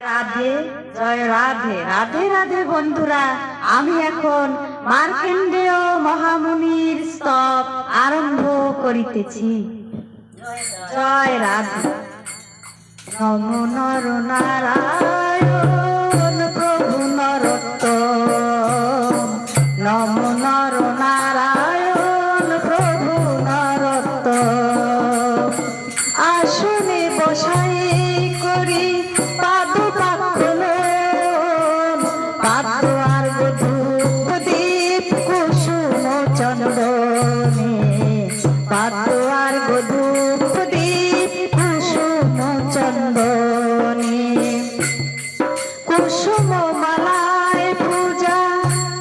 রাধে জয় রাধে রাধে রাধে বন্ধুরা, আমি এখন মার্কেন্ডেয় মহামুনির স্তব আরম্ভ করিতেছি। জয় রাধে। নমো নর নারায়ণ প্রভু নরোত্তম, নমো নর নারায়ণ প্রভু নরোত্তম। আসনে বসাই করি চন্দনে পাতোয়ার গধূপ দীপ কুসুম চন্দনে, কুসুম মালায় পূজা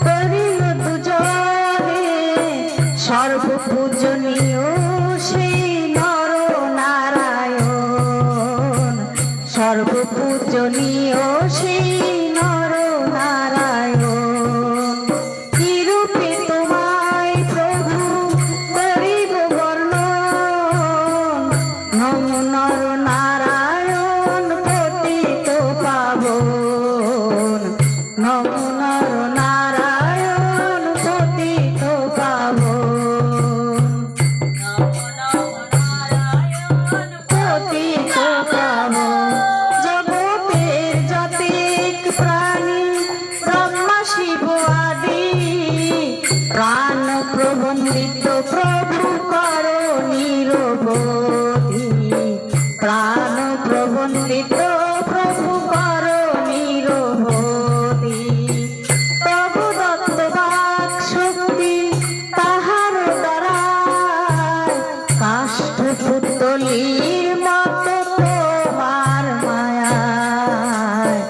করিল দুজনে, সর্বপূজনীয় শ্রী নর নারায়ণ, সর্বপূজনীয় শ্রী নর নারায়ণ। প্রাণ প্রবন্দিত প্রভু করো নিরবধি, প্রাণ প্রবন্দিত প্রভু করো নিরবধি। তবু দত্ত বাক শক্তি তাহার দ্বারায়, কাষ্ঠ পুতলির মতো তোমার মায়ায়,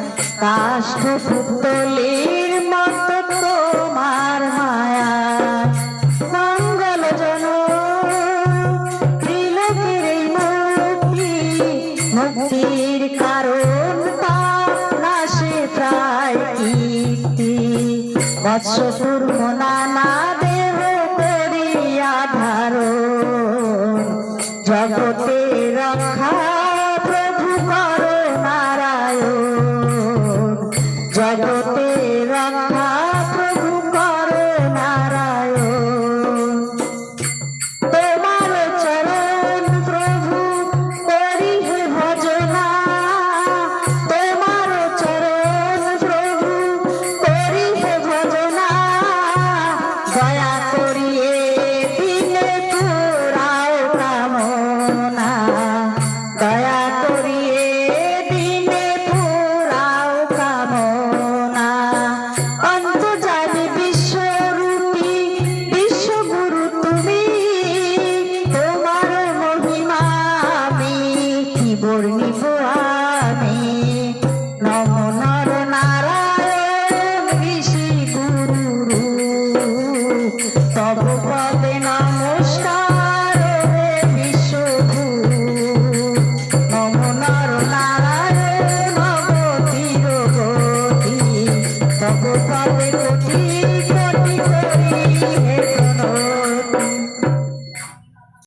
কাষ্ঠ পুতলির মতো তোমার মায়া। মুক্তির কারণ নাশে প্রায় কীর্তি, বৎস কুর্ম নানা দেহ করিয়া ধারণ, জগতে রক্ষা প্রভু করো নারায়ণ, জগতে রক্ষা প্রভু করো নারায়ণ। তোমার চরণ প্রভু করি হে ভজনা, তোমার চরণ প্রভু করি হে ভজনা, দয়া করিয়ে দিনে পুরাও কামনা, দয়া করিয়ে দিনে পুরাও কামনা। অন্তর্যামী বিশ্বরূপী বিশ্বগুরু তুমি, তোমার মহিমা আমি কি বর্ণিব আমি। নমো নর নারায়ণ ঋষি গুরু, তব পদে নমস্কার হে বিশ্বগুরু। নমো নর নারায়ণ অবতীর গতি, তব পদে কোটি